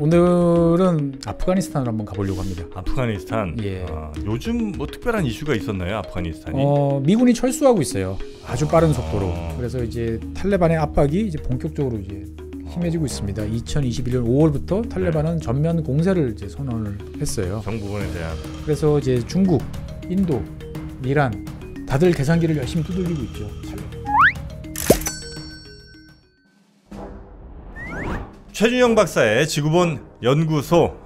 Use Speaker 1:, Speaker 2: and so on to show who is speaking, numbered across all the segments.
Speaker 1: 오늘은 아프가니스탄으로 한번 가보려고 합니다.
Speaker 2: 아프가니스탄.
Speaker 1: 예.
Speaker 2: 요즘 뭐 특별한 이슈가 있었나요, 아프가니스탄이?
Speaker 1: 미군이 철수하고 있어요. 아주 빠른 속도로. 그래서 이제 탈레반의 압박이 이제 본격적으로 이제 심해지고 있습니다. 2021년 5월부터 탈레반은 전면 공세를 이제 선언을 했어요.
Speaker 2: 정부군에 대한.
Speaker 1: 그래서 이제 중국, 인도, 이란 다들 계산기를 열심히 두들기고 있죠.
Speaker 2: 최준영 박사의 지구본 연구소.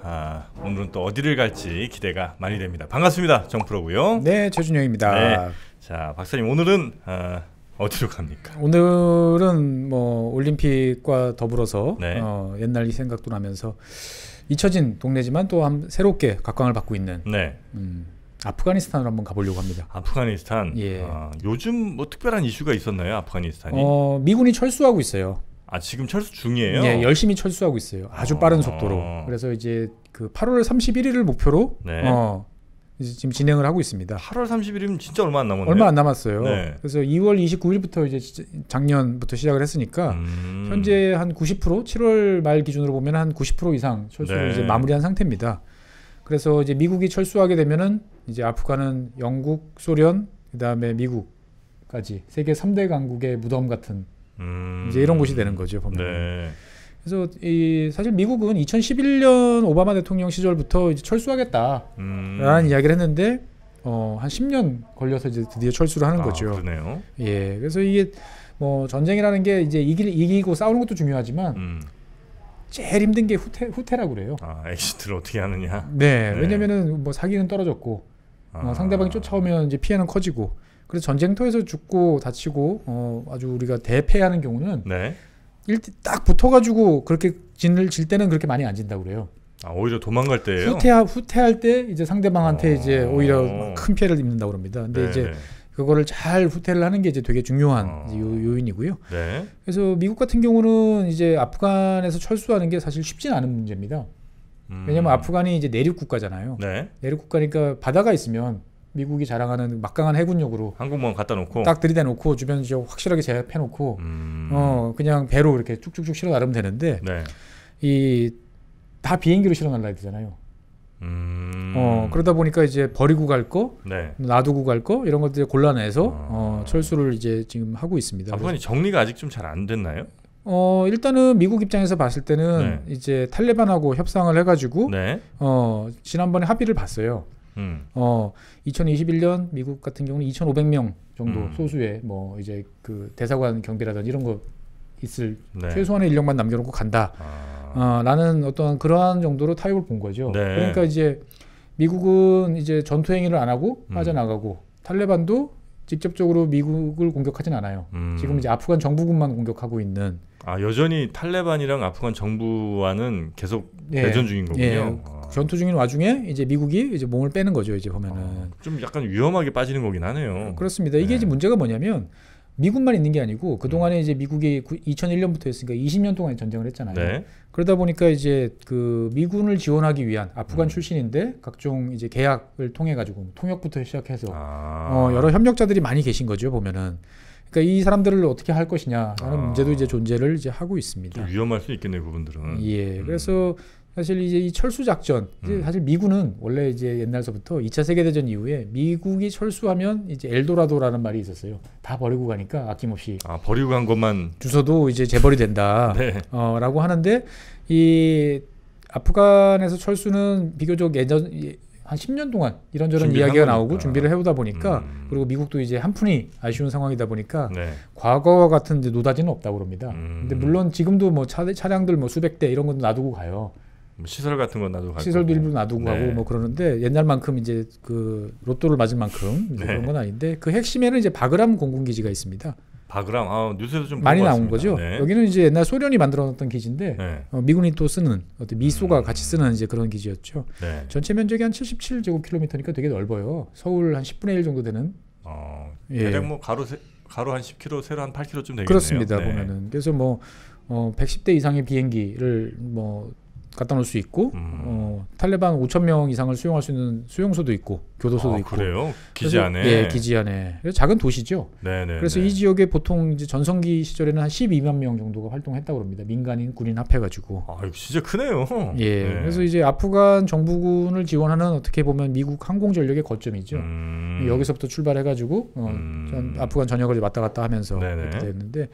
Speaker 2: 오늘은 또 어디를 갈지 기대가 많이 됩니다. 반갑습니다. 정프로고요.
Speaker 1: 네, 최준영입니다.
Speaker 2: 네. 자, 박사님 오늘은 어디로 갑니까?
Speaker 1: 오늘은 뭐 올림픽과 더불어서
Speaker 2: 네.
Speaker 1: 옛날 이 생각도 나면서 잊혀진 동네지만 또 새롭게 각광을 받고 있는
Speaker 2: 네.
Speaker 1: 아프가니스탄으로 한번 가보려고 합니다.
Speaker 2: 아프가니스탄.
Speaker 1: 예.
Speaker 2: 요즘 뭐 특별한 이슈가 있었나요, 아프가니스탄이?
Speaker 1: 미군이 철수하고 있어요.
Speaker 2: 지금 철수 중이에요?
Speaker 1: 네, 열심히 철수하고 있어요. 아주 빠른 속도로. 그래서 이제 그 8월 31일을 목표로
Speaker 2: 네.
Speaker 1: 이제 지금 진행을 하고 있습니다.
Speaker 2: 8월 30일이면 진짜 얼마 안 남았네요.
Speaker 1: 얼마 안 남았어요.
Speaker 2: 네.
Speaker 1: 그래서 2월 29일부터 이제 작년부터 시작을 했으니까 현재 한 90%, 7월 말 기준으로 보면 한 90% 이상 철수를
Speaker 2: 네.
Speaker 1: 이제 마무리한 상태입니다. 그래서 이제 미국이 철수하게 되면은 이제 아프간은 영국, 소련, 그다음에 미국까지 세계 3대 강국의 무덤 같은 이제 이런 곳이 되는 거죠, 보면.
Speaker 2: 네.
Speaker 1: 그래서 사실 미국은 2011년 오바마 대통령 시절부터 이제 철수하겠다라는 이야기를 했는데 한 10년 걸려서 이제 드디어 철수를 하는 거죠.
Speaker 2: 그러네요.
Speaker 1: 예, 그래서 이게 뭐 전쟁이라는 게 이제 이기고 싸우는 것도 중요하지만 제일 힘든 게 후퇴라고 그래요.
Speaker 2: 엑시트를 어떻게 하느냐.
Speaker 1: 네,
Speaker 2: 네.
Speaker 1: 왜냐면은 뭐 사기는 떨어졌고 상대방이 쫓아오면 이제 피해는 커지고. 그래서 전쟁터에서 죽고 다치고 아주 우리가 대패하는 경우는
Speaker 2: 네.
Speaker 1: 딱 붙어가지고 그렇게 진을 질 때는 그렇게 많이 안 진다고 그래요.
Speaker 2: 오히려 도망갈 때예요.
Speaker 1: 후퇴할 때 이제 상대방한테 이제 오히려 큰 피해를 입는다고 그럽니다. 근데
Speaker 2: 네,
Speaker 1: 이제
Speaker 2: 네.
Speaker 1: 그거를 잘 후퇴를 하는 게 이제 되게 중요한 이제 요인이고요.
Speaker 2: 네.
Speaker 1: 그래서 미국 같은 경우는 이제 아프간에서 철수하는 게 사실 쉽지는 않은 문제입니다. 왜냐하면 아프간이 이제 내륙 국가잖아요.
Speaker 2: 네.
Speaker 1: 내륙 국가니까 바다가 있으면 미국이 자랑하는 막강한 해군력으로
Speaker 2: 항공모함 갖다 놓고
Speaker 1: 딱 들이대놓고 주변 지역 확실하게 제압해놓고 그냥 배로 이렇게 쭉쭉쭉 실어 나르면 되는데
Speaker 2: 네.
Speaker 1: 이 다 비행기로 실어 날라야 되잖아요. 그러다 보니까 이제 버리고 갈 거,
Speaker 2: 네.
Speaker 1: 놔두고 갈 거 이런 것들 골라내서 철수를 이제 지금 하고 있습니다.
Speaker 2: 아프간이 정리가 아직 좀 잘 안 됐나요?
Speaker 1: 일단은 미국 입장에서 봤을 때는
Speaker 2: 네.
Speaker 1: 이제 탈레반하고 협상을 해가지고
Speaker 2: 네.
Speaker 1: 지난번에 합의를 봤어요. 2021년 미국 같은 경우는 2,500명 정도 소수의 뭐 이제 그 대사관 경비라든지 이런 거 있을
Speaker 2: 네.
Speaker 1: 최소한의 인력만 남겨놓고 간다. 라는 어떤 그러한 정도로 타협을 본 거죠.
Speaker 2: 네.
Speaker 1: 그러니까 이제 미국은 이제 전투 행위를 안 하고 빠져나가고 탈레반도 직접적으로 미국을 공격하진 않아요. 지금 이제 아프간 정부군만 공격하고 있는.
Speaker 2: 여전히 탈레반이랑 아프간 정부와는 계속 대전 중인 거군요.
Speaker 1: 예. 전투 중인 와중에 이제 미국이 이제 몸을 빼는 거죠. 이제 보면은
Speaker 2: 좀 약간 위험하게 빠지는 거긴 하네요.
Speaker 1: 그렇습니다. 이게 이제 문제가 뭐냐면 미국만 있는 게 아니고 그 동안에 이제 미국이 2001년부터 했으니까 20년 동안 전쟁을 했잖아요.
Speaker 2: 네.
Speaker 1: 그러다 보니까 이제 그 미군을 지원하기 위한 아프간 출신인데 각종 이제 계약을 통해 가지고 통역부터 시작해서 여러 협력자들이 많이 계신 거죠. 보면은. 그러니까 이 사람들을 어떻게 할 것이냐라는 문제도 이제 존재를 이제 하고 있습니다.
Speaker 2: 좀 위험할 수 있겠네요, 그분들은.
Speaker 1: 예. 그래서 사실 이제 이 철수 작전, 사실 미군은 원래 이제 옛날서부터 2차 세계대전 이후에 미국이 철수하면 이제 엘도라도라는 말이 있었어요. 다 버리고 가니까 아낌없이.
Speaker 2: 버리고 간 것만
Speaker 1: 주소도 이제 재벌이 된다.
Speaker 2: 네.
Speaker 1: 라고 하는데 이 아프간에서 철수는 비교적 예전 한 10년 동안 이런저런 이야기가 나오고 준비를 해오다 보니까 그리고 미국도 이제 한푼이 아쉬운 상황이다 보니까
Speaker 2: 네.
Speaker 1: 과거와 같은 이제 노다지는 없다고 그럽니다. 근데 물론 지금도 뭐 차량들 뭐 수백 대 이런 것도 놔두고 가요.
Speaker 2: 시설 같은 건 놔두고
Speaker 1: 시설도 일부 놔두고
Speaker 2: 네.
Speaker 1: 가고 뭐 그러는데 옛날만큼 이제 그 로또를 맞을 만큼 이제 그런 건 아닌데 그 핵심에는 이제 바그람 공군기지가 있습니다.
Speaker 2: 바그람 뉴스에도 좀
Speaker 1: 많이 나온 거죠.
Speaker 2: 네.
Speaker 1: 여기는 이제 옛날 소련이 만들어놨던 기지인데
Speaker 2: 네.
Speaker 1: 미군이 또 쓰는 미소가 같이 쓰는 이제 그런 기지였죠.
Speaker 2: 네.
Speaker 1: 전체 면적이 한 77제곱킬로미터니까 되게 넓어요. 서울 한 10분의 1 정도 되는.
Speaker 2: 대략 뭐 가로 한 10km, 세로 한 8km쯤 되겠네요.
Speaker 1: 그렇습니다.
Speaker 2: 네.
Speaker 1: 보면은 그래서 뭐 110대 이상의 비행기를 뭐 갖다 놓을 수 있고 탈레반 5,000명 이상을 수용할 수 있는 수용소도 있고 교도소도 있고.
Speaker 2: 그래요? 기지 안에.
Speaker 1: 예, 기지 안에. 작은 도시죠.
Speaker 2: 네네.
Speaker 1: 그래서 이 지역에 보통 이제 전성기 시절에는 한 12만 명 정도가 활동했다고 합니다. 민간인, 군인 합해가지고.
Speaker 2: 이거 진짜 크네요.
Speaker 1: 예. 네. 그래서 이제 아프간 정부군을 지원하는 어떻게 보면 미국 항공 전력의 거점이죠. 여기서부터 출발해가지고 아프간 전역을 왔다 갔다 하면서 이렇게 됐는데.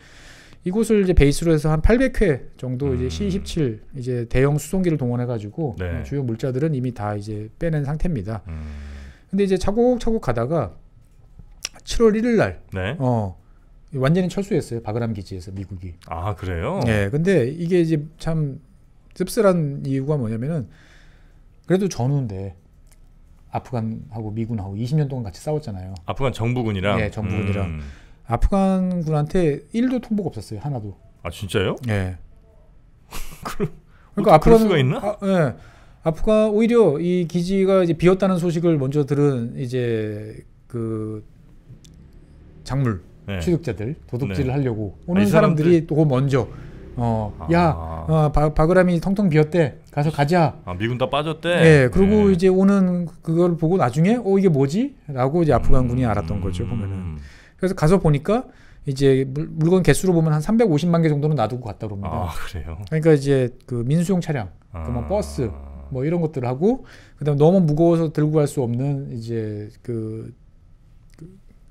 Speaker 1: 이곳을 이제 베이스로 해서 한 800회 정도 이제 C-17 이제 대형 수송기를 동원해가지고 주요 물자들은 이미 다 이제 빼낸 상태입니다. 근데 이제 차곡차곡 가다가 7월 1일 날 완전히 철수했어요. 바그람 기지에서 미국이.
Speaker 2: 그래요?
Speaker 1: 네. 근데 이게 이제 참 씁쓸한 이유가 뭐냐면은 그래도 전후인데 아프간하고 미군하고 20년 동안 같이 싸웠잖아요.
Speaker 2: 아프간 정부군이랑.
Speaker 1: 네, 정부군이랑. 아프간군한테 1도 통보가 없었어요. 하나도.
Speaker 2: 진짜요?
Speaker 1: 네.
Speaker 2: 그러니까 그럴 수가 있나?
Speaker 1: 네. 아프간 오히려 이 기지가 이제 비었다는 소식을 먼저 들은 이제 그 작물 취득자들 도둑질을 하려고 오는 사람들이 또 먼저 바그람이 텅텅 비었대. 가서 가자.
Speaker 2: 미군 다 빠졌대.
Speaker 1: 네. 그리고 이제 오는 그걸 보고 나중에 이게 뭐지? 라고 이제 아프간군이 알았던 거죠. 보면은. 그래서 가서 보니까 이제 물건 개수로 보면 한 350만 개 정도는 놔두고 갔다 그럽니다.
Speaker 2: 그래요?
Speaker 1: 그러니까 이제 그 민수용 차량, 뭐 버스, 뭐 이런 것들을 하고, 그다음 너무 무거워서 들고 갈 수 없는 이제 그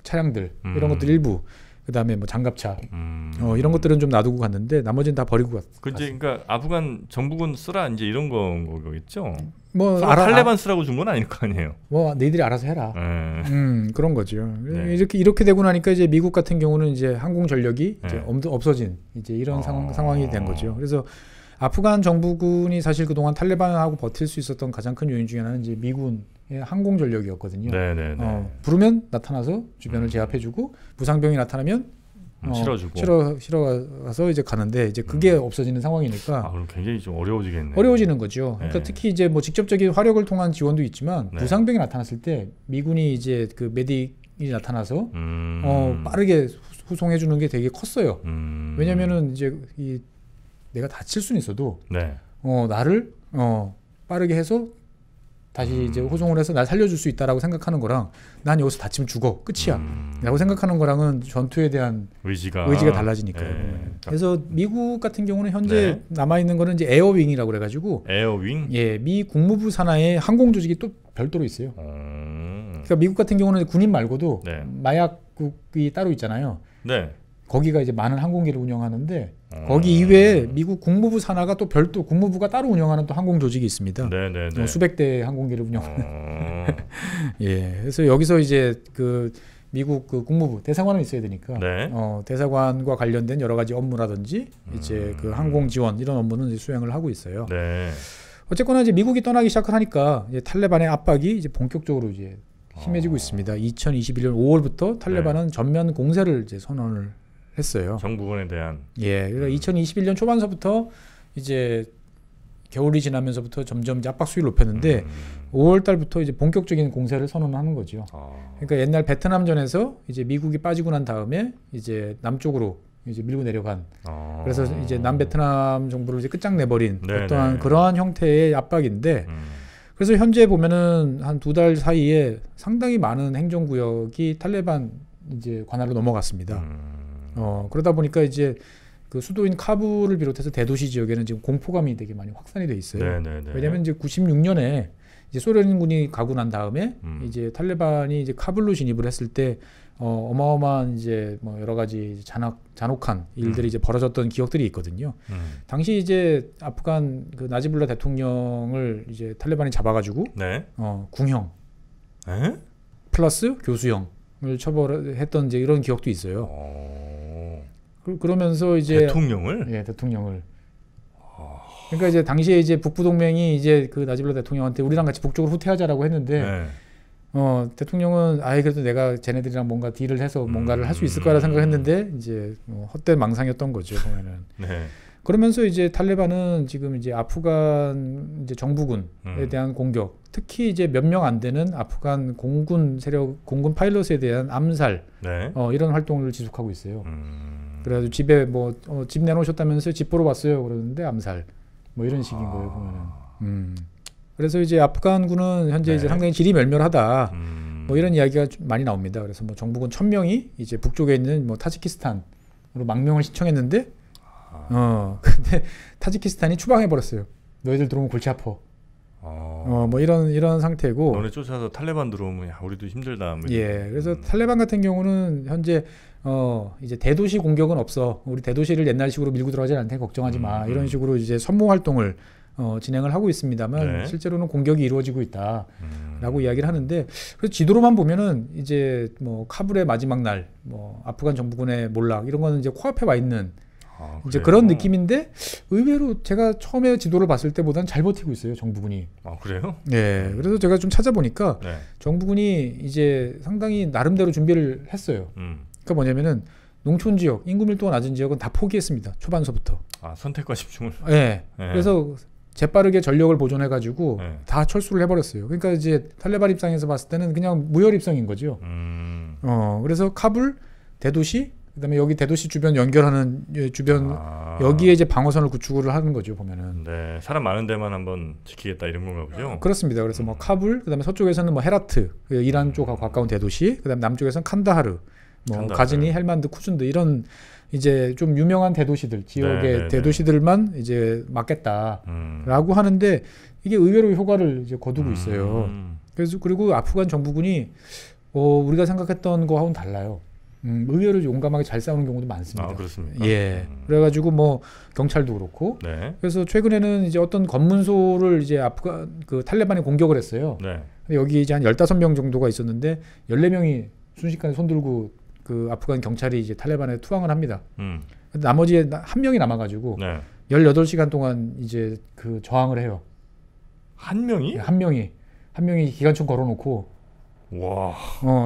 Speaker 1: 차량들 이런 것들 일부, 그다음에 뭐 장갑차, 이런 것들은 좀 놔두고 갔는데 나머지는 다 버리고 갔어요.
Speaker 2: 그러니까 아프간 정부군 쓰라 이제 이런 거겠죠.
Speaker 1: 뭐
Speaker 2: 탈레반 쓰라고 준 건 아닐 거 아니에요.
Speaker 1: 뭐 너희들이 알아서 해라. 그런 거죠. 이렇게 되고 나니까 이제 미국 같은 경우는 이제 항공 전력이 이제 없어진 이제 이런 상황이 된 거죠. 그래서 아프간 정부군이 사실 그동안 탈레반하고 버틸 수 있었던 가장 큰 요인 중에 하나는 이제 미군의 항공 전력이었거든요. 부르면 나타나서 주변을 제압해주고 부상병이 나타나면 실어가서 이제 가는데 이제 그게 없어지는 상황이니까
Speaker 2: 그럼 굉장히 좀 어려워지겠네요.
Speaker 1: 어려워지는 거죠. 그러니까 특히 이제 뭐 직접적인 화력을 통한 지원도 있지만 부상병이 나타났을 때 미군이 이제 그 메딕이 나타나서 빠르게 후송해 주는 게 되게 컸어요. 왜냐면은 이제 내가 다칠 수는 있어도 나를 빠르게 해서 다시 이제 호송을 해서 날 살려줄 수 있다라고 생각하는 거랑 난 여기서 다치면 죽어 끝이야 라고 생각하는 거랑은 전투에 대한 의지가 달라지니까요. 그래서 미국 같은 경우는 현재 남아있는 거는 이제 에어윙이라고 그래가지고
Speaker 2: 에어윙?
Speaker 1: 미 국무부 산하에 항공 조직이 또 별도로 있어요. 그러니까 미국 같은 경우는 군인 말고도 마약국이 따로 있잖아요. 거기가 이제 많은 항공기를 운영하는데 거기 이외에 미국 국무부 산하가 또 별도 국무부가 따로 운영하는 또 항공 조직이 있습니다. 수백 대의 항공기를 운영하는. 그래서 여기서 이제 그 미국 그 국무부 대사관은 있어야 되니까 대사관과 관련된 여러 가지 업무라든지 이제 그 항공 지원 이런 업무는 이제 수행을 하고 있어요. 어쨌거나 이제 미국이 떠나기 시작을 하니까 이제 탈레반의 압박이 이제 본격적으로 이제 심해지고 있습니다. 2021년 5월부터 탈레반은 전면 공세를 이제 선언을 했어요.
Speaker 2: 정부군에 대한.
Speaker 1: 그러니까 2021년 초반서부터 이제 겨울이 지나면서부터 점점 이제 압박 수위를 높였는데 5월 달부터 이제 본격적인 공세를 선언하는 거죠. 그러니까 옛날 베트남전에서 이제 미국이 빠지고 난 다음에 이제 남쪽으로 이제 밀고 내려간. 그래서 이제 남베트남 정부를 이제 끝장내버린 어떠한 그러한 형태의 압박인데. 그래서 현재 보면은 한 2달 사이에 상당히 많은 행정구역이 탈레반 이제 관할로 넘어갔습니다. 그러다 보니까 이제 그 수도인 카불을 비롯해서 대도시 지역에는 지금 공포감이 되게 많이 확산이 돼 있어요. 왜냐하면 이제 96년에 이제 소련군이 가고 난 다음에 이제 탈레반이 이제 카불로 진입을 했을 때 어마어마한 이제 뭐 여러 가지 잔혹한 일들이 이제 벌어졌던 기억들이 있거든요. 당시 이제 아프간 그 나지불라 대통령을 이제 탈레반이 잡아가지고 궁형 플러스 교수형을 처벌했던 이제 이런 기억도 있어요. 그러면서 이제 대통령을 그러니까 이제 당시에 이제 북부 동맹이 이제 그 나지불라 대통령한테 우리랑 같이 북쪽으로 후퇴하자라고 했는데 대통령은 그래도 내가 쟤네들이랑 뭔가 딜을 해서 뭔가를 할 수 있을 거라 생각했는데 이제 헛된 망상이었던 거죠 보면은. 그러면서 이제 탈레반은 지금 이제 아프간 이제 정부군에 대한 공격, 특히 이제 몇 명 안 되는 아프간 공군 세력, 공군 파일럿에 대한 암살, 이런 활동을 지속하고 있어요. 그래서 집에 집 내놓으셨다면서요? 집 보러 왔어요. 그러는데 암살. 뭐 이런 식인 거예요 보면은. 그래서 이제 아프간군은 현재 이제 상당히 질이 멸멸하다. 뭐 이런 이야기가 좀 많이 나옵니다. 그래서 뭐 정부군 1000명이 이제 북쪽에 있는 뭐 타지키스탄으로 망명을 신청했는데, 근데 타지키스탄이 추방해 버렸어요. 너희들 들어오면 골치 아파. 뭐 이런 상태고.
Speaker 2: 너네 쫓아서 탈레반 들어오면 야, 우리도 힘들다. 뭐
Speaker 1: 예, 그래서 탈레반 같은 경우는 현재 이제 대도시 공격은 없어. 우리 대도시를 옛날식으로 밀고 들어가지 않을 테니 걱정하지 마. 이런 식으로 이제 선모 활동을 진행을 하고 있습니다만
Speaker 2: 네.
Speaker 1: 실제로는 공격이 이루어지고 있다라고 이야기를 하는데, 그래서 지도로만 보면은 이제 뭐 카불의 마지막 날, 뭐 아프간 정부군의 몰락 이런 거는 이제 코앞에 와 있는 이제 그런 느낌인데, 의외로 제가 처음에 지도를 봤을 때보다는 잘 버티고 있어요 정부군이.
Speaker 2: 아 그래요?
Speaker 1: 네, 그래서 제가 좀 찾아보니까
Speaker 2: 네.
Speaker 1: 정부군이 이제 상당히 나름대로 준비를 했어요. 그러니까 뭐냐면은 농촌 지역, 인구 밀도가 낮은 지역은 다 포기했습니다. 초반서부터.
Speaker 2: 아 선택과 집중을.
Speaker 1: 네. 그래서 재빠르게 전력을 보존해가지고
Speaker 2: 네.
Speaker 1: 다 철수를 해버렸어요. 그러니까 이제 탈레반 입장에서 봤을 때는 그냥 무혈 입성인 거죠. 그래서 카불 대도시, 그다음에 여기 대도시 주변 연결하는 주변 여기에 이제 방어선을 구축을 하는 거죠 보면은.
Speaker 2: 네, 사람 많은 데만 한번 지키겠다 이런 건가 보죠.
Speaker 1: 그렇습니다. 그래서 뭐 카불, 그다음에 서쪽에서는 뭐 헤라트, 이란 쪽하고 가까운 대도시, 그다음에 남쪽에서는 칸다하르, 뭐 가즈니, 헬만드, 쿠준드 이런 이제 좀 유명한 대도시들, 지역의 대도시들만 이제 막겠다라고 하는데, 이게 의외로 효과를 이제 거두고 있어요. 그래서 그리고 아프간 정부군이 우리가 생각했던 거하고는 달라요. 의외로 용감하게 잘 싸우는 경우도 많습니다.
Speaker 2: 아, 그렇습니까?
Speaker 1: 예. 그래가지고 뭐 경찰도 그렇고.
Speaker 2: 네.
Speaker 1: 그래서 최근에는 이제 어떤 검문소를 이제 아프간 그 탈레반이 공격을 했어요.
Speaker 2: 네.
Speaker 1: 근데 여기 이제 한 15명 정도가 있었는데 14명이 순식간에 손 들고 그 아프간 경찰이 이제 탈레반에 투항을 합니다. 근데 나머지 한 명이 남아가지고
Speaker 2: 네.
Speaker 1: 18시간 동안 이제 그 저항을 해요.
Speaker 2: 한 명이?
Speaker 1: 한 명이 기관총 걸어놓고.
Speaker 2: 와.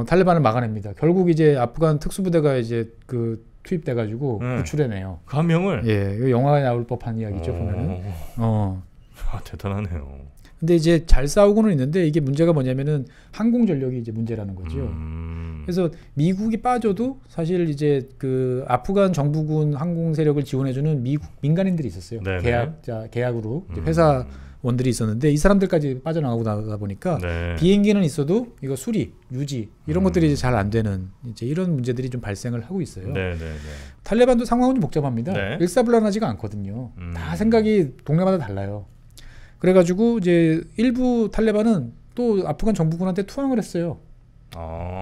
Speaker 1: 탈레반을 막아냅니다. 결국 이제 아프간 특수부대가 이제 그 투입돼가지고 구출해내요.
Speaker 2: 그 한 명을?
Speaker 1: 예, 이거 영화에 나올 법한 이야기죠 보면은.
Speaker 2: 아, 대단하네요.
Speaker 1: 근데 이제 잘 싸우고는 있는데, 이게 문제가 뭐냐면은 항공 전력이 이제 문제라는 거죠. 그래서 미국이 빠져도 사실 이제 그 아프간 정부군 항공 세력을 지원해주는 미국 민간인들이 있었어요.
Speaker 2: 네네.
Speaker 1: 계약으로 이제 회사원들이 있었는데, 이 사람들까지 빠져나가고 나다 보니까
Speaker 2: 네.
Speaker 1: 비행기는 있어도 이거 수리, 유지 이런 것들이 이제 잘 안 되는 이제 이런 문제들이 좀 발생을 하고 있어요. 탈레반도 상황은 좀 복잡합니다.
Speaker 2: 네.
Speaker 1: 일사불란하지가 않거든요. 다 생각이 동네마다 달라요. 그래가지고 이제 일부 탈레반은 또 아프간 정부군한테 투항을 했어요.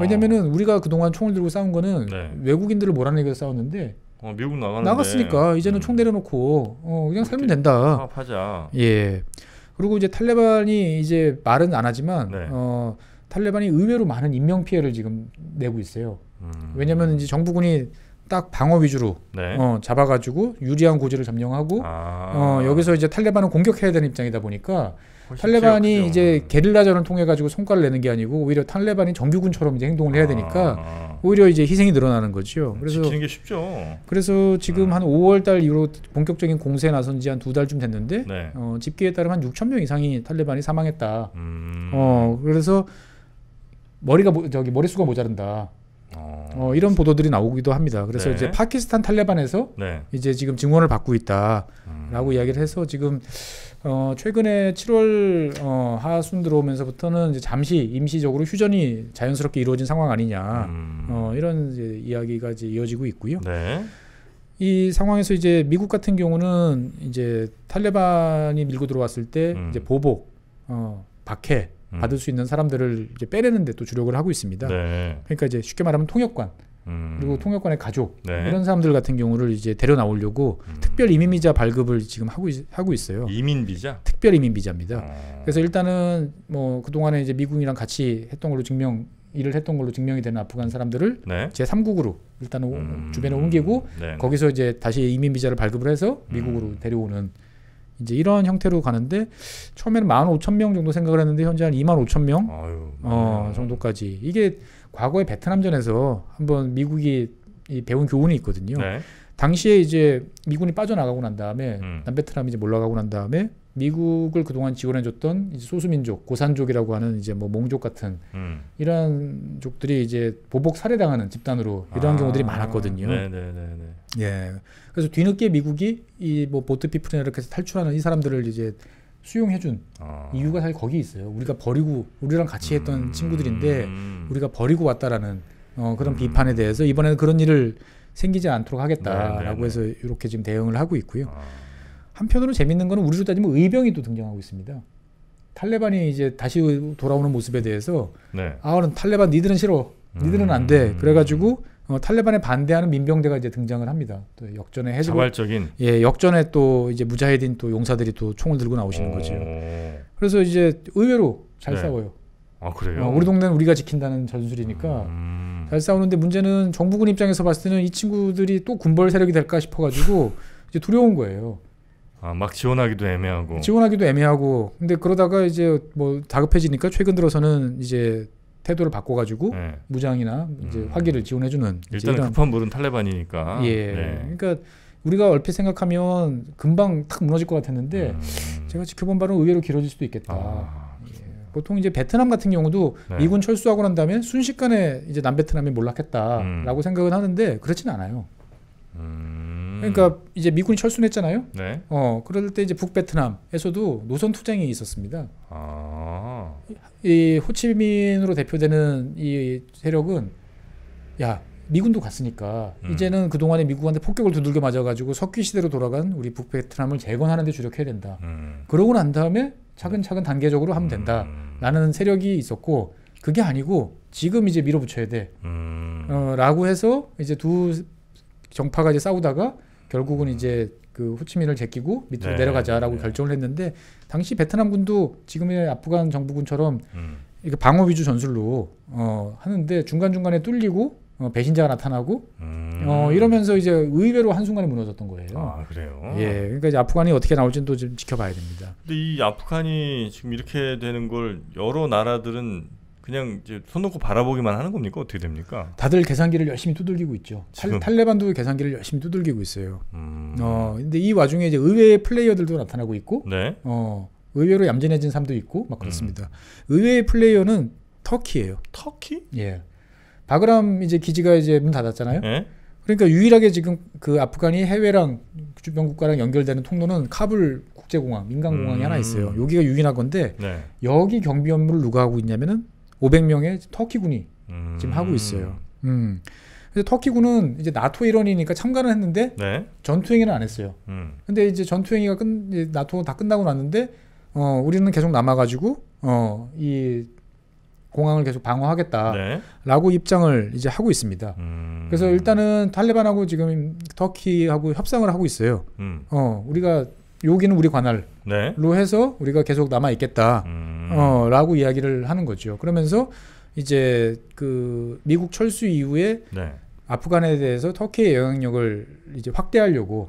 Speaker 1: 왜냐면은 우리가 그동안 총을 들고 싸운 거는 외국인들을 몰아내기 위해서 싸웠는데,
Speaker 2: 미국
Speaker 1: 나갔으니까 이제는 총 내려놓고 그냥 살면 된다.
Speaker 2: 파업하자.
Speaker 1: 예. 그리고 이제 탈레반이 이제 말은 안 하지만 탈레반이 의외로 많은 인명 피해를 지금 내고 있어요. 왜냐면 이제 정부군이 딱 방어 위주로 잡아가지고 유리한 고지를 점령하고 여기서 이제 탈레반은 공격해야 되는 입장이다 보니까, 탈레반이 이제 게릴라전을 통해 가지고 성과를 내는 게 아니고 오히려 탈레반이 정규군처럼 이제 행동을 해야 되니까 오히려 이제 희생이 늘어나는 거죠. 그래서
Speaker 2: 지키는 게 쉽죠.
Speaker 1: 그래서 지금 한 5월달 이후로 본격적인 공세에 나선 지 한 2달쯤 됐는데 집계에 따르면 한 6,000명 이상이 탈레반이 사망했다. 그래서 머릿수가 모자른다. 이런 보도들이 나오기도 합니다. 그래서 이제 파키스탄 탈레반에서 이제 지금 증언을 받고 있다라고 이야기를 해서, 지금 최근에 7월 하순 들어오면서부터는 이제 잠시 임시적으로 휴전이 자연스럽게 이루어진 상황 아니냐, 이런 이제 이야기가 이제 이어지고 있고요. 이 상황에서 이제 미국 같은 경우는 이제 탈레반이 밀고 들어왔을 때 이제 보복, 박해 받을 수 있는 사람들을 이제 빼내는데 또 주력을 하고 있습니다. 그러니까 이제 쉽게 말하면 통역관, 그리고 통역관의 가족, 이런 사람들 같은 경우를 이제 데려 나오려고 특별 이민 비자 발급을 지금 하고 있어요.
Speaker 2: 이민 비자?
Speaker 1: 특별 이민 비자입니다. 그래서 일단은 뭐 그동안에 이제 미국이랑 같이 했던 걸로 일을 했던 걸로 증명이 되는 아프간 사람들을 제3국으로 일단은 주변에 옮기고 거기서 이제 다시 이민 비자를 발급을 해서 미국으로 데려오는 이제 이런 형태로 가는데, 처음에는 15,000명 정도 생각을 했는데 현재 한 25,000명 정도까지. 이게 과거에 베트남전에서 한번 미국이 배운 교훈이 있거든요. 당시에 이제 미군이 빠져나가고 난 다음에 남베트남이 이제 몰락하고 난 다음에 미국을 그동안 지원해줬던 이제 소수민족, 고산족이라고 하는 이제 뭐 몽족 같은 이러한 족들이 이제 보복 살해당하는 집단으로 이러한 경우들이 많았거든요.
Speaker 2: 네네네네.
Speaker 1: 예. 그래서 뒤늦게 미국이 이 뭐 보트 피플이나 이렇게 해서 탈출하는 이 사람들을 이제 수용해준 이유가 사실 거기 있어요. 우리가 버리고 우리랑 같이 했던 친구들인데 우리가 버리고 왔다라는 그런 비판에 대해서 이번에는 그런 일을 생기지 않도록 하겠다라고 해서 이렇게 지금 대응을 하고 있고요. 한편으로 재밌는 거는 우리로 따지면 의병이 또 등장하고 있습니다. 탈레반이 이제 다시 돌아오는 모습에 대해서 탈레반 니들은 싫어, 니들은 안 돼. 그래가지고 탈레반에 반대하는 민병대가 이제 등장을 합니다. 또 역전에
Speaker 2: 자발적인
Speaker 1: 역전에 또 이제 무자헤딘 또 용사들이 또 총을 들고 나오시는 거죠. 그래서 이제 의외로 잘 싸워요.
Speaker 2: 아 그래요?
Speaker 1: 우리 동네는 우리가 지킨다는 전술이니까 잘 싸우는데 문제는 정부군 입장에서 봤을 때는 이 친구들이 또 군벌 세력이 될까 싶어가지고 이제 두려운 거예요.
Speaker 2: 막 지원하기도
Speaker 1: 애매하고. 근데 그러다가 이제 뭐 다급해지니까 최근 들어서는 이제 태도를 바꿔가지고 무장이나 이제 화기를 지원해주는.
Speaker 2: 일단 급한 물은 탈레반이니까.
Speaker 1: 그러니까 우리가 얼핏 생각하면 금방 탁 무너질 것 같았는데 제가 지켜본 바는 의외로 길어질 수도 있겠다. 보통 이제 베트남 같은 경우도 미군 철수하고 난 다음에 순식간에 이제 남베트남이 몰락했다라고 생각은 하는데 그렇지는 않아요. 그러니까 이제 미군이 철수했잖아요. 그럴 때 이제 북베트남에서도 노선 투쟁이 있었습니다. 이 호치민으로 대표되는 이 세력은 미군도 갔으니까 이제는 그동안에 미국한테 폭격을 두들겨 맞아가지고 석기 시대로 돌아간 우리 북베트남을 재건하는 데 주력해야 된다. 그러고 난 다음에 차근차근 단계적으로 하면 된다라는 세력이 있었고 그게 아니고 지금 이제 밀어붙여야 돼. 라고 해서 이제 두 정파가 이제 싸우다가 결국은 이제 그 호치민을 제끼고 밑으로 내려가자라고 결정을 했는데 당시 베트남군도 지금의 아프간 정부군처럼 이렇게 방어 위주 전술로 하는데 중간중간에 뚫리고 배신자가 나타나고 이러면서 이제 의외로 한순간에 무너졌던 거예요.
Speaker 2: 그래요?
Speaker 1: 그러니까 이제 아프간이 어떻게 나올지는 또 좀 지켜봐야 됩니다.
Speaker 2: 근데 이 아프간이 지금 이렇게 되는 걸 여러 나라들은 그냥 이제 손 놓고 바라보기만 하는 겁니까? 어떻게 됩니까?
Speaker 1: 다들 계산기를 열심히 두들기고 있죠. 탈레반도 계산기를 열심히 두들기고 있어요. 근데 이 와중에 이제 의외의 플레이어들도 나타나고 있고, 의외로 얌전해진 사람도 있고, 막 그렇습니다. 의외의 플레이어는 터키예요.
Speaker 2: 터키?
Speaker 1: 바그람 이제 기지가 이제 문 닫았잖아요. 그러니까 유일하게 지금 그 아프간이 해외랑 주변 국가랑 연결되는 통로는 카불 국제공항, 민간공항이 하나 있어요. 여기가 유일한 건데 여기 경비 업무를 누가 하고 있냐면은 500명의 터키군이 지금 하고 있어요. 근데 터키군은 이제 나토 일원이니까 참가는 했는데 전투행위는 안 했어요. 근데 이제 전투행위가 이제 나토 다 끝나고 났는데 우리는 계속 남아가지고 이 공항을 계속 방어하겠다라고 입장을 이제 하고 있습니다. 그래서 일단은 탈레반하고 지금 터키하고 협상을 하고 있어요. 우리가 여기는 우리 관할로 해서 우리가 계속 남아 있겠다. 라고 이야기를 하는 거죠. 그러면서 이제 그 미국 철수 이후에 아프간에 대해서 터키의 영향력을 이제 확대하려고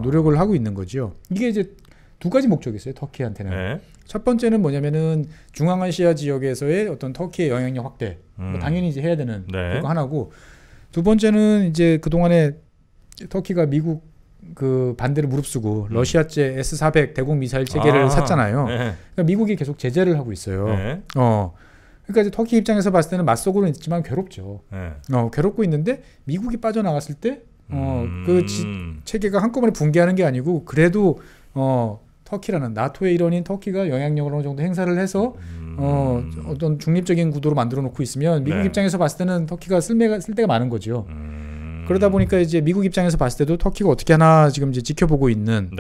Speaker 1: 노력을 하고 있는 거죠. 이게 이제 두 가지 목적이 있어요. 터키한테는. 첫 번째는 뭐냐면은 중앙아시아 지역에서의 어떤 터키의 영향력 확대. 뭐 당연히 이제 해야 되는 그거 하나고, 두 번째는 이제 그동안에 터키가 미국 그 반대를 무릅쓰고 러시아제 S-400 대공 미사일 체계를 샀잖아요. 그러니까 미국이 계속 제재를 하고 있어요. 그러니까 이제 터키 입장에서 봤을 때는 맞서고는 있지만 괴롭죠. 괴롭고 있는데 미국이 빠져나갔을 때 그 체계가 한꺼번에 붕괴하는 게 아니고 그래도 터키라는 나토의 일원인 터키가 영향력을 어느 정도 행사를 해서 어떤 중립적인 구도로 만들어 놓고 있으면 미국 입장에서 봤을 때는 터키가 쓸 데가 많은 거죠. 그러다 보니까 이제 미국 입장에서 봤을 때도 터키가 어떻게 하나 지금 이제 지켜보고 있는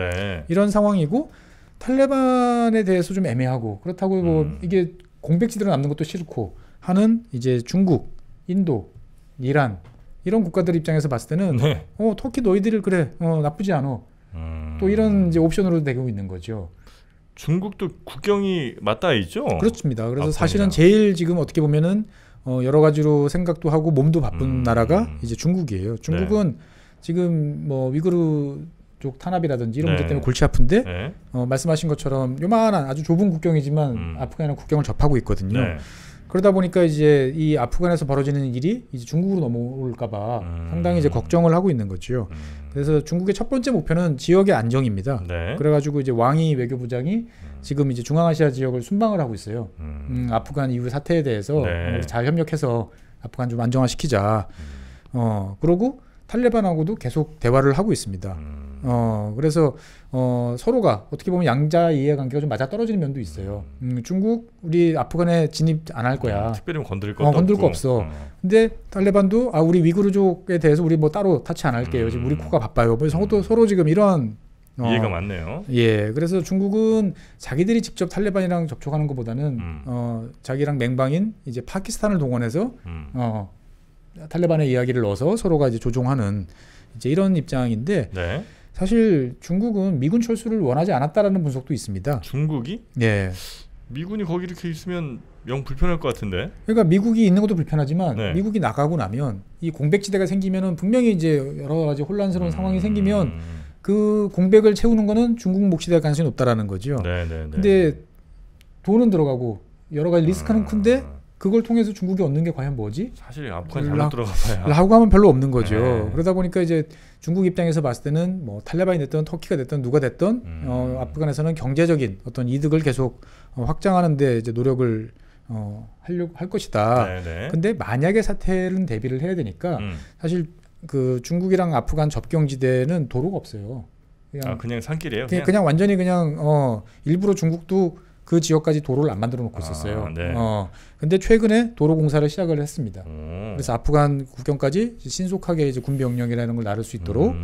Speaker 1: 이런 상황이고, 탈레반에 대해서 좀 애매하고, 그렇다고 뭐 이게 공백지대로 남는 것도 싫고 하는 이제 중국, 인도, 이란 이런 국가들 입장에서 봤을 때는 터키 너희들이 그래 나쁘지 않아. 또 이런 이제 옵션으로 되고 있는 거죠.
Speaker 2: 중국도 국경이 맞닿아 있죠?
Speaker 1: 그렇습니다. 그래서 사실은 제일 지금 어떻게 보면은 여러 가지로 생각도 하고 몸도 바쁜 나라가 이제 중국이에요. 중국은 지금 뭐 위구르 쪽 탄압이라든지 이런 문제 때문에 골치 아픈데 말씀하신 것처럼 요만한 아주 좁은 국경이지만 아프간이랑 국경을 접하고 있거든요. 그러다 보니까 이제 이 아프간에서 벌어지는 일이 이제 중국으로 넘어올까봐 상당히 이제 걱정을 하고 있는 거죠. 그래서 중국의 첫 번째 목표는 지역의 안정입니다.
Speaker 2: 네.
Speaker 1: 그래가지고 이제 왕이 외교부장이 지금 이제 중앙아시아 지역을 순방을 하고 있어요. 아프간 이후 사태에 대해서
Speaker 2: 네.
Speaker 1: 잘 협력해서 아프간 좀 안정화시키자. 그러고 탈레반하고도 계속 대화를 하고 있습니다. 그래서 서로가 어떻게 보면 양자 이해관계가 좀 맞아 떨어지는 면도 있어요. 중국 우리 아프간에 진입 안 할 거야.
Speaker 2: 특별히 건드릴 것도
Speaker 1: 건들
Speaker 2: 없고.
Speaker 1: 거 없어. 근데 탈레반도 우리 위구르족에 대해서 우리 뭐 따로 타치 안 할게요. 지금 우리 코가 바빠요. 그래서 서로 지금 이런
Speaker 2: 이해가 많네요.
Speaker 1: 예, 그래서 중국은 자기들이 직접 탈레반이랑 접촉하는 것보다는 자기랑 맹방인 이제 파키스탄을 동원해서 탈레반의 이야기를 넣어서 서로가 이제 조종하는 이제 이런 입장인데
Speaker 2: 네.
Speaker 1: 사실 중국은 미군 철수를 원하지 않았다라는 분석도 있습니다.
Speaker 2: 중국이?
Speaker 1: 예.
Speaker 2: 미군이 거기 이렇게 있으면 영 불편할 것 같은데.
Speaker 1: 그러니까 미국이 있는 것도 불편하지만
Speaker 2: 네.
Speaker 1: 미국이 나가고 나면 이 공백지대가 생기면은 분명히 이제 여러 가지 혼란스러운 상황이 생기면 그 공백을 채우는 거는 중국 몫이 될 가능성이 높다라는 거죠.
Speaker 2: 네네네.
Speaker 1: 근데 돈은 들어가고 여러 가지 리스크는 큰데 그걸 통해서 중국이 얻는 게 과연 뭐지?
Speaker 2: 사실 아프간 잘못 들어가봐야.
Speaker 1: 라고 하면 별로 없는 거죠.
Speaker 2: 네.
Speaker 1: 그러다 보니까 이제 중국 입장에서 봤을 때는 뭐 탈레반이 됐든 터키가 됐든 누가 됐든 아프간에서는 경제적인 어떤 이득을 계속 확장하는데 이제 노력을 하려고 할 것이다.
Speaker 2: 네네.
Speaker 1: 근데 만약에 사태는 대비를 해야 되니까 사실 그 중국이랑 아프간 접경지대는 도로가 없어요.
Speaker 2: 그냥 산길이에요?
Speaker 1: 그냥 완전히 그냥 일부러 중국도 그 지역까지 도로를 안 만들어 놓고 있었어요.
Speaker 2: 네.
Speaker 1: 근데 최근에 도로 공사를 시작을 했습니다. 그래서 아프간 국경까지 신속하게 이제 군비 영역이라는 걸 나를 수 있도록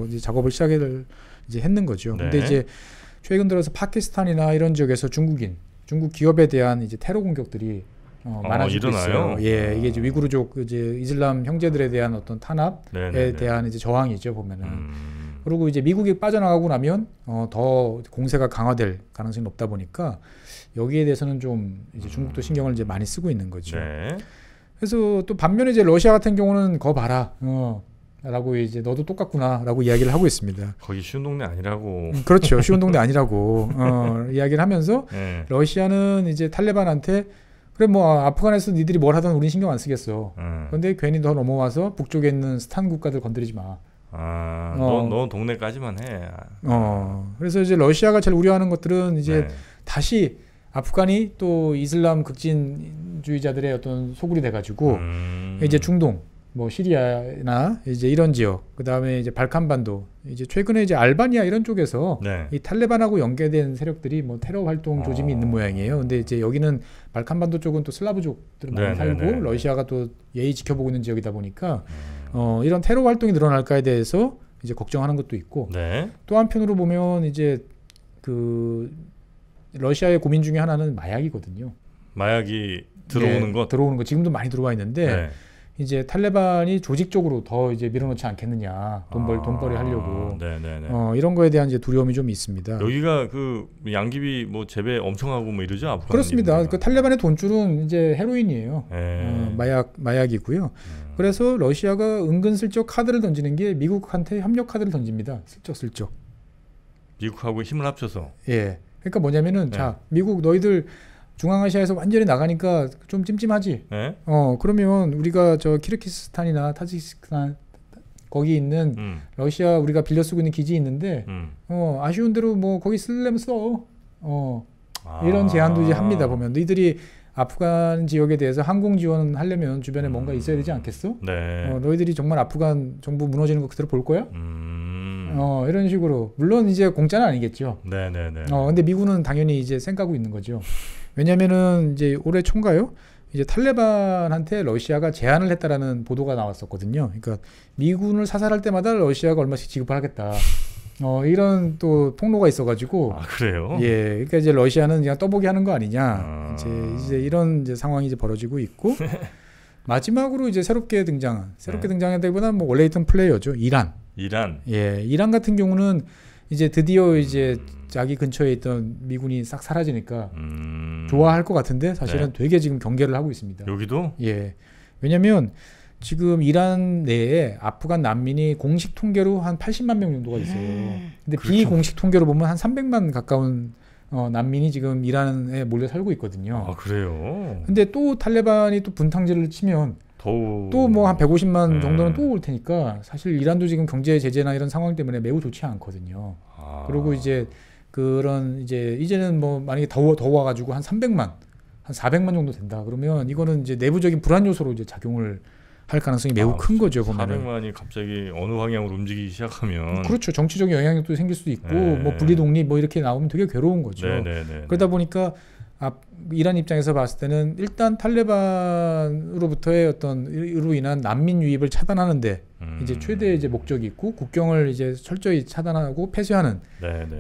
Speaker 1: 이제 작업을 시작을 이제 했는 거죠.
Speaker 2: 네.
Speaker 1: 근데 이제 최근 들어서 파키스탄이나 이런 지역에서 중국 기업에 대한 이제 테러 공격들이 많아지고 있어요. 예, 이게 이제 위구르족 이제 이슬람 형제들에 대한 어떤 탄압에
Speaker 2: 네네네.
Speaker 1: 대한 이제 저항이죠 보면은. 그리고 이제 미국이 빠져나가고 나면 더 공세가 강화될 가능성이 높다 보니까 여기에 대해서는 좀 이제 중국도 신경을 이제 많이 쓰고 있는 거죠.
Speaker 2: 네.
Speaker 1: 그래서 또 반면에 이제 러시아 같은 경우는 거 봐라, 라고 이제 너도 똑같구나라고 이야기를 하고 있습니다.
Speaker 2: 거기 쉬운 동네 아니라고.
Speaker 1: 그렇죠, 쉬운 동네 아니라고 이야기를 하면서
Speaker 2: 네.
Speaker 1: 러시아는 이제 탈레반한테 그래 뭐 아프간에서 니들이 뭘 하든 우린 신경 안 쓰겠어. 그런데 괜히 더 넘어와서 북쪽에 있는 스탄 국가들 건드리지 마.
Speaker 2: 너 동네까지만 해.
Speaker 1: 그래서 이제 러시아가 제일 우려하는 것들은 이제
Speaker 2: 네.
Speaker 1: 다시 아프간이 또 이슬람 극진주의자들의 어떤 소굴이 돼가지고 이제 중동, 뭐 시리아나 이제 이런 지역, 그 다음에 이제 발칸반도, 이제 최근에 이제 알바니아 이런 쪽에서
Speaker 2: 네.
Speaker 1: 이 탈레반하고 연계된 세력들이 뭐 테러 활동 조짐이 있는 모양이에요. 근데 이제 여기는 발칸반도 쪽은 또 슬라브족들 많이 살고 러시아가 또 예의 지켜보고 있는 지역이다 보니까 이런 테러 활동이 늘어날까에 대해서 이제 걱정하는 것도 있고
Speaker 2: 네.
Speaker 1: 또 한편으로 보면 이제 그 러시아의 고민 중에 하나는 마약이거든요.
Speaker 2: 마약이 들어오는 것.
Speaker 1: 들어오는 거 지금도 많이 들어와 있는데
Speaker 2: 네.
Speaker 1: 이제 탈레반이 조직적으로 더 이제 밀어넣지 않겠느냐, 돈벌이 하려고.
Speaker 2: 네네네.
Speaker 1: 이런 거에 대한 이제 두려움이 좀 있습니다.
Speaker 2: 여기가 그 양귀비 뭐 재배 엄청 하고 뭐 이러죠? 아프간
Speaker 1: 그렇습니다. 그 탈레반의 돈줄은 이제 헤로인이에요.
Speaker 2: 네.
Speaker 1: 마약이고요. 그래서 러시아가 은근슬쩍 카드를 던지는 게 미국한테 협력 카드를 던집니다. 슬쩍슬쩍.
Speaker 2: 미국하고 힘을 합쳐서.
Speaker 1: 예. 그러니까 뭐냐면은 자, 미국 너희들 중앙아시아에서 완전히 나가니까 좀 찜찜하지.
Speaker 2: 네?
Speaker 1: 그러면 우리가 저 키르기스탄이나 타지키스탄 거기 있는 러시아 우리가 빌려 쓰고 있는 기지 있는데 아쉬운 대로 뭐 거기 쓰려면 써. 이런 제안도 이제 합니다. 보면 너희들이 아프간 지역에 대해서 항공 지원하려면 주변에 뭔가 있어야 되지 않겠어?
Speaker 2: 네.
Speaker 1: 너희들이 정말 아프간 정부 무너지는 거 그대로 볼 거야? 이런 식으로. 물론 이제 공짜는 아니겠죠.
Speaker 2: 네네네.
Speaker 1: 근데 미국은 당연히 이제 생각하고 있는 거죠. 왜냐면은 이제 올해 초인가요? 이제 탈레반한테 러시아가 제안을 했다라는 보도가 나왔었거든요. 그러니까 미군을 사살할 때마다 러시아가 얼마씩 지급을 하겠다. 이런 또 통로가 있어가지고.
Speaker 2: 그래요?
Speaker 1: 예, 그러니까 이제 러시아는 그냥 떠보기 하는 거 아니냐. 이제 이런 이제 상황이 이제 벌어지고 있고. 마지막으로 이제 새롭게 등장한다기보다는 뭐 원래 있던 플레이어죠. 이란. 예, 이란 같은 경우는 이제 드디어 이제 자기 근처에 있던 미군이 싹 사라지니까 좋아할 것 같은데 사실은 되게 지금 경계를 하고 있습니다.
Speaker 2: 여기도?
Speaker 1: 예, 왜냐하면 지금 이란 내에 아프간 난민이 공식 통계로 한 80만 명 정도가 있어요. 근데
Speaker 2: 그렇죠.
Speaker 1: 비공식 통계로 보면 한 300만 가까운 난민이 지금 이란에 몰려 살고 있거든요.
Speaker 2: 아, 그래요?
Speaker 1: 근데 또 탈레반이 또 분탕질을 치면 또 뭐 한 150만 정도는 또 올 테니까 사실 이란도 지금 경제 제재나 이런 상황 때문에 매우 좋지 않거든요. 그리고 이제 그런 이제는 뭐 만약에 더워가지고 한 300만, 한 400만 정도 된다 그러면 이거는 이제 내부적인 불안 요소로 이제 작용을 할 가능성이 매우 큰 거죠. 보면은
Speaker 2: 400만이 갑자기 어느 방향으로 움직이기 시작하면
Speaker 1: 그렇죠. 정치적인 영향력도 생길 수도 있고
Speaker 2: 네.
Speaker 1: 뭐 분리 독립 뭐 이렇게 나오면 되게 괴로운 거죠.
Speaker 2: 네.
Speaker 1: 그러다 보니까 이란 입장에서 봤을 때는 일단 탈레반으로부터의 으로 인한 난민 유입을 차단하는데 이제 최대 목적이 있고 국경을 이제 철저히 차단하고 폐쇄하는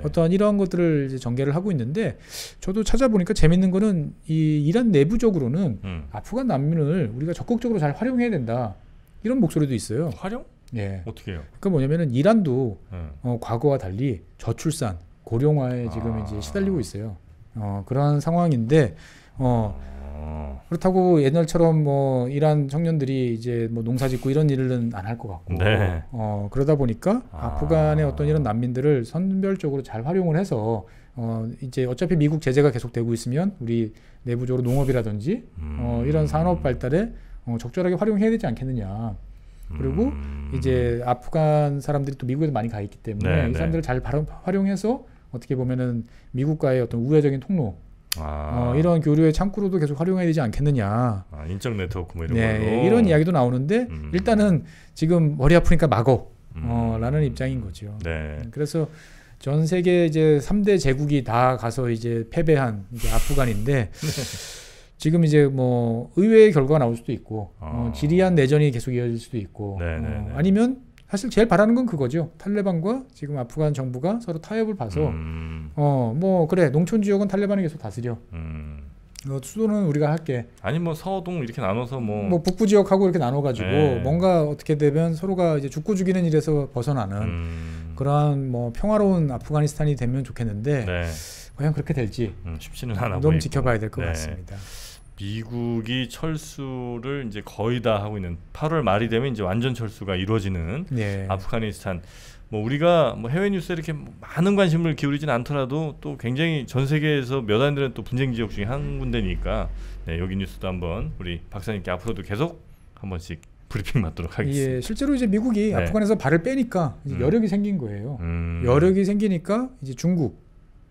Speaker 1: 어떠한 이러한 것들을 이제 전개를 하고 있는데 저도 찾아보니까 재밌는 거는 이 이란 내부적으로는 아프간 난민을 우리가 적극적으로 잘 활용해야 된다 이런 목소리도 있어요.
Speaker 2: 활용?
Speaker 1: 예.
Speaker 2: 어떻게 해요?
Speaker 1: 그러니까 뭐냐면은 이란도 과거와 달리 저출산, 고령화에 지금 이제 시달리고 있어요. 그런 상황인데 그렇다고 옛날처럼 뭐 이란 청년들이 이제 뭐 농사짓고 이런 일은 안 할 것 같고 그러다 보니까 아프간의 어떤 이런 난민들을 선별적으로 잘 활용을 해서 이제 어차피 미국 제재가 계속되고 있으면 우리 내부적으로 농업이라든지 이런 산업 발달에 적절하게 활용해야 되지 않겠느냐. 그리고 이제 아프간 사람들이 또 미국에도 많이 가 있기 때문에 이 사람들을 잘 활용해서 어떻게 보면은 미국과의 어떤 우회적인 통로 이런 교류의 창구로도 계속 활용해야 되지 않겠느냐.
Speaker 2: 인적 네트워크 뭐 이런 걸로.
Speaker 1: 이런 이야기도 나오는데 일단은 지금 머리 아프니까 막어 라는 입장인 거죠. 그래서 전 세계 이제 3대 제국이 다 가서 이제 패배한 이제 아프간인데 지금 이제 뭐 의외의 결과가 나올 수도 있고 지리한 내전이 계속 이어질 수도 있고 아니면 사실 제일 바라는 건 그거죠. 탈레반과 지금 아프간 정부가 서로 타협을 봐서 뭐 그래 농촌 지역은 탈레반이 계속 다스려. 수도는 우리가 할게.
Speaker 2: 아니 뭐 서동 이렇게 나눠서
Speaker 1: 뭐 북부 지역하고 이렇게 나눠가지고 뭔가 어떻게 되면 서로가 이제 죽고 죽이는 일에서 벗어나는 그러한 뭐 평화로운 아프가니스탄이 되면 좋겠는데 과연 그렇게 될지
Speaker 2: 쉽지는 않아
Speaker 1: 너무 지켜봐야 될 것 같습니다.
Speaker 2: 미국이 철수를 이제 거의 다 하고 있는 8월 말이 되면 이제 완전 철수가 이루어지는 아프가니스탄. 뭐 우리가 뭐 해외 뉴스에 이렇게 많은 관심을 기울이진 않더라도 또 굉장히 전 세계에서 몇 안 되는 또 분쟁 지역 중에 한 군데니까 여기 뉴스도 한번 우리 박사님께 앞으로도 계속 한 번씩 브리핑 받도록 하겠습니다.
Speaker 1: 실제로 이제 미국이 아프간에서 발을 빼니까 이제 여력이 생긴 거예요. 여력이 생기니까 이제 중국,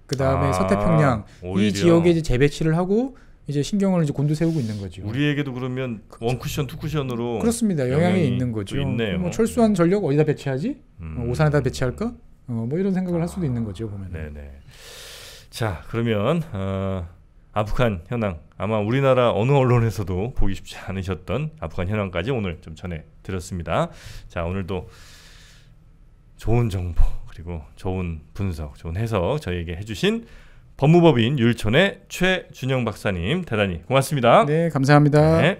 Speaker 1: 그 다음에 서태평양 이 지역에 이제 재배치를 하고 이제 신경을 이제 곤두세우고 있는 거죠.
Speaker 2: 우리에게도 그러면 원쿠션, 투쿠션으로
Speaker 1: 그렇습니다. 영향이 있는 거죠. 뭐 철수한 전력 어디다 배치하지? 오산에다 배치할까? 뭐 이런 생각을 할 수도 있는 거죠. 보면.
Speaker 2: 자, 그러면 아프간 현황 아마 우리나라 어느 언론에서도 보기 쉽지 않으셨던 아프간 현황까지 오늘 좀 전해드렸습니다. 자, 오늘도 좋은 정보 그리고 좋은 분석, 좋은 해석 저희에게 해주신 법무법인 율촌의 최준영 박사님 대단히 고맙습니다.
Speaker 1: 네, 감사합니다.